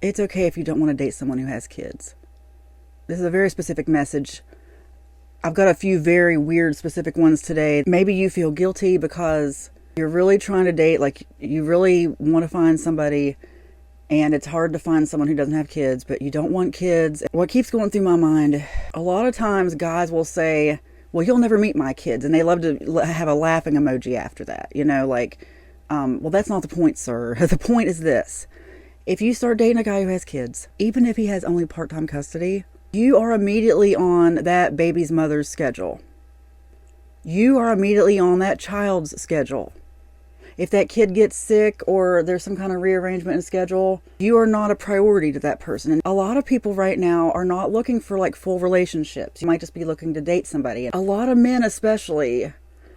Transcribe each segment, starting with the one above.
It's okay if you don't want to date someone who has kids. This is a very specific message. I've got a few very weird specific ones today. Maybe you feel guilty because you're really trying to date, like you really want to find somebody, and it's hard to find someone who doesn't have kids, but you don't want kids. What keeps going through my mind, a lot of times guys will say, well, you'll never meet my kids. And they love to have a laughing emoji after that. You know, like, well, that's not the point, sir. The point is this. If you start dating a guy who has kids, even if he has only part-time custody, you are immediately on that baby's mother's schedule. You are immediately on that child's schedule. If that kid gets sick or there's some kind of rearrangement in schedule, you are not a priority to that person. And a lot of people right now are not looking for like full relationships. You might just be looking to date somebody. A lot of men especially,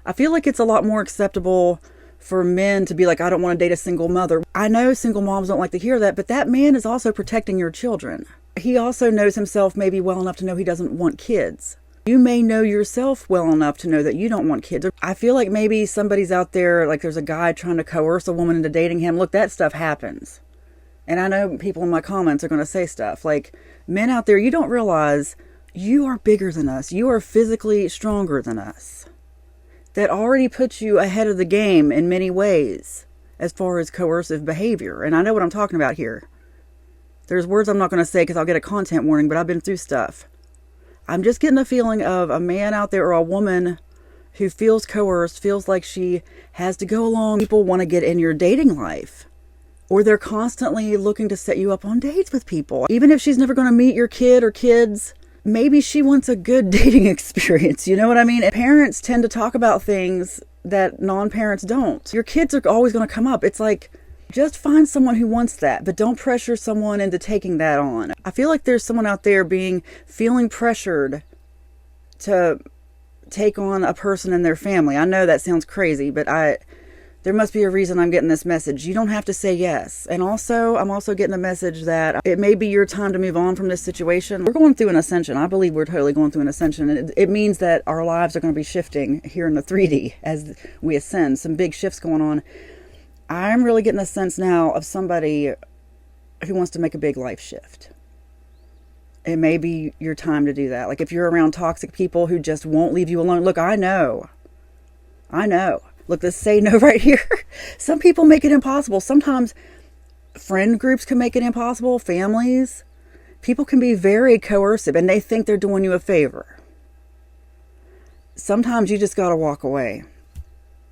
I feel like it's a lot more acceptable for men to be like, I don't want to date a single mother. I know single moms don't like to hear that, but that man is also protecting your children. He also knows himself maybe well enough to know he doesn't want kids. You may know yourself well enough to know that you don't want kids. I feel like maybe somebody's out there, like there's a guy trying to coerce a woman into dating him. Look, that stuff happens. And I know people in my comments are going to say stuff like, men out there, you don't realize you are bigger than us. You are physically stronger than us. That already puts you ahead of the game in many ways as far as coercive behavior. And I know what I'm talking about here. There's words I'm not going to say because I'll get a content warning, but I've been through stuff. I'm just getting a feeling of a man out there or a woman who feels coerced, feels like she has to go along. People want to get in your dating life, or they're constantly looking to set you up on dates with people. Even if she's never going to meet your kid or kids, maybe she wants a good dating experience. You know what I mean? And parents tend to talk about things that non-parents don't. Your kids are always going to come up. It's like, just find someone who wants that, but don't pressure someone into taking that on. I feel like there's someone out there feeling pressured to take on a person in their family. I know that sounds crazy, but there must be a reason I'm getting this message. You don't have to say yes. And also, I'm also getting a message that it may be your time to move on from this situation. We're going through an ascension. I believe we're totally going through an ascension. And it means that our lives are going to be shifting here in the 3D as we ascend. Some big shifts going on. I'm really getting a sense now of somebody who wants to make a big life shift. It may be your time to do that. Like if you're around toxic people who just won't leave you alone. Look, I know. Look, this say no right here. Some people make it impossible. Sometimes friend groups can make it impossible. Families. People can be very coercive and they think they're doing you a favor. Sometimes you just got to walk away.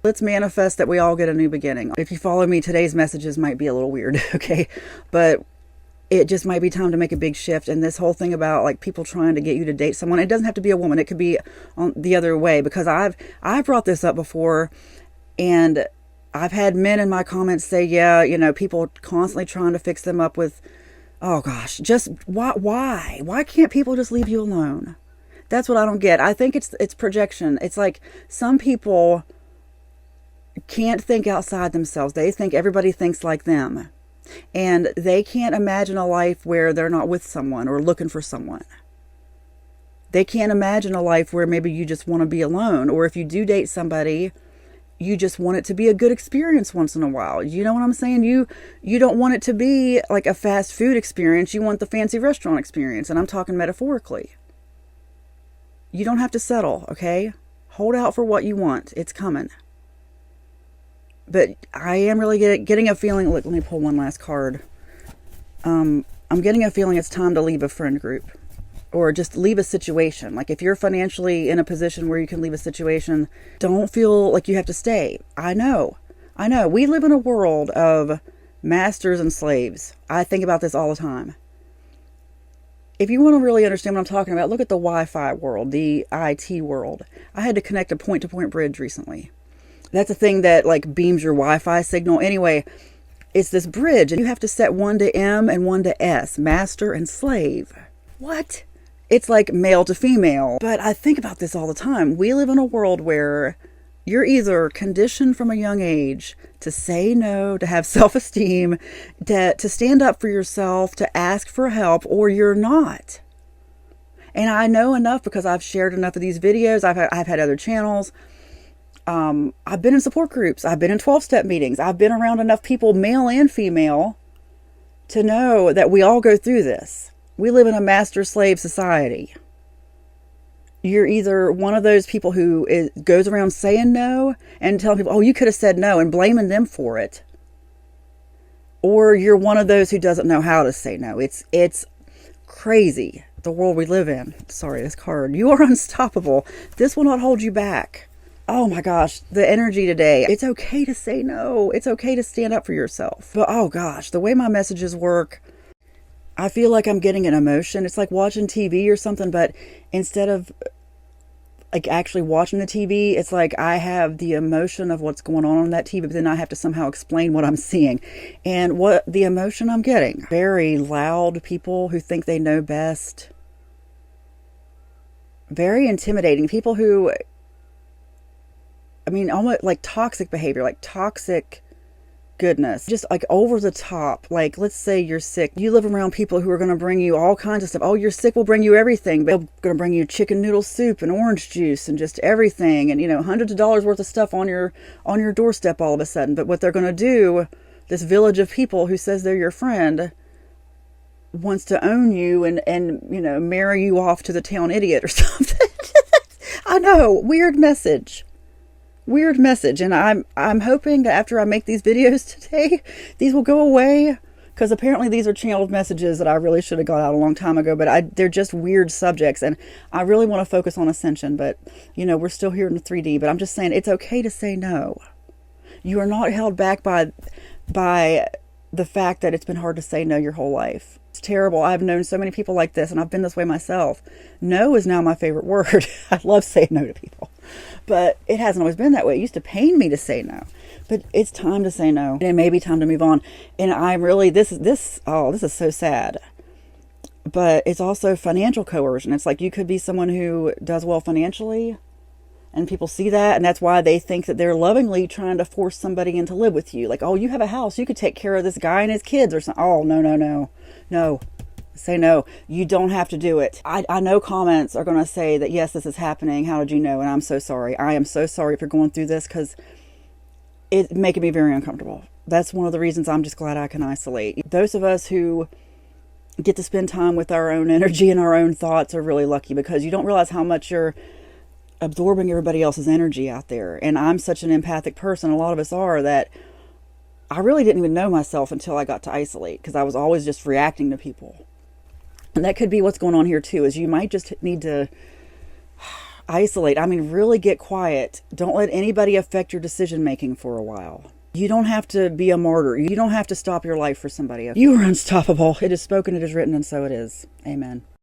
Let's manifest that we all get a new beginning. If you follow me, today's messages might be a little weird, okay? But it just might be time to make a big shift. And this whole thing about like people trying to get you to date someone, it doesn't have to be a woman. It could be on the other way, because I've brought this up before, and I've had men in my comments say, yeah, you know, people constantly trying to fix them up with, oh gosh, just why? Why can't people just leave you alone? That's what I don't get. I think it's projection. It's like some people can't think outside themselves. They think everybody thinks like them. And they can't imagine a life where they're not with someone or looking for someone. They can't imagine a life where maybe you just want to be alone. Or if you do date somebody, you just want it to be a good experience once in a while. You know what I'm saying? You don't want it to be like a fast food experience. You want the fancy restaurant experience. And I'm talking metaphorically. You don't have to settle, okay? Hold out for what you want. It's coming. But I am really getting a feeling, look, let me pull one last card. I'm getting a feeling it's time to leave a friend group or just leave a situation. Like if you're financially in a position where you can leave a situation, don't feel like you have to stay. I know. We live in a world of masters and slaves. I think about this all the time. If you want to really understand what I'm talking about, look at the Wi-Fi world, the IT world. I had to connect a point-to-point bridge recently. That's a thing that like beams your Wi-Fi signal. Anyway, it's this bridge and you have to set one to M and one to S, master and slave. What? It's like male to female. But I think about this all the time. We live in a world where you're either conditioned from a young age to say no, to have self-esteem, to stand up for yourself, to ask for help, or you're not. And I know enough because I've shared enough of these videos. I've had other channels. I've been in support groups. I've been in 12-step meetings. I've been around enough people, male and female, to know that we all go through this. We live in a master-slave society. You're either one of those people who goes around saying no and telling people, oh, you could have said no, and blaming them for it. Or you're one of those who doesn't know how to say no. It's crazy, the world we live in. Sorry, this card. You are unstoppable. This will not hold you back. Oh my gosh, the energy today. It's okay to say no. It's okay to stand up for yourself. But oh gosh, the way my messages work, I feel like I'm getting an emotion. It's like watching TV or something, but instead of like actually watching the TV, it's like I have the emotion of what's going on that TV, but then I have to somehow explain what I'm seeing and what the emotion I'm getting. Very loud people who think they know best. Very intimidating. People who, I mean, almost like toxic behavior, like toxic goodness, just like over the top. Like, let's say you're sick, you live around people who are going to bring you all kinds of stuff. Oh, you're sick, we'll bring you everything, but they're going to bring you chicken noodle soup and orange juice and just everything, and hundreds of dollars worth of stuff on your doorstep all of a sudden. But what they're going to do, this village of people who says they're your friend, wants to own you and marry you off to the town idiot or something. I know, weird message. And I'm hoping that after I make these videos today, these will go away, because apparently these are channeled messages that I really should have got out a long time ago, but they're just weird subjects, and I really want to focus on Ascension, but we're still here in the 3D. But I'm just saying, it's okay to say no. You are not held back by the fact that it's been hard to say no your whole life. It's terrible. I've known so many people like this, and I've been this way myself. No is now my favorite word. I love saying no to people. But it hasn't always been that way. It used to pain me to say no. But it's time to say no. And it may be time to move on. And I'm really, this is so sad. But it's also financial coercion. It's like you could be someone who does well financially, and people see that, and that's why they think that they're lovingly trying to force somebody in to live with you. Like, oh, you have a house, you could take care of this guy and his kids or something. Oh, no. Say no. You don't have to do it. I know comments are going to say that, yes, this is happening. How did you know? And I'm so sorry. I am so sorry if you're going through this, because it's making me very uncomfortable. That's one of the reasons I'm just glad I can isolate. Those of us who get to spend time with our own energy and our own thoughts are really lucky, because you don't realize how much you're absorbing everybody else's energy out there. And I'm such an empathic person, a lot of us are, that I really didn't even know myself until I got to isolate, because I was always just reacting to people. And that could be what's going on here too, is you might just need to isolate. I mean, really get quiet. Don't let anybody affect your decision making for a while. You don't have to be a martyr. You don't have to stop your life for somebody else. You are unstoppable. It is spoken, it is written, and so it is. Amen.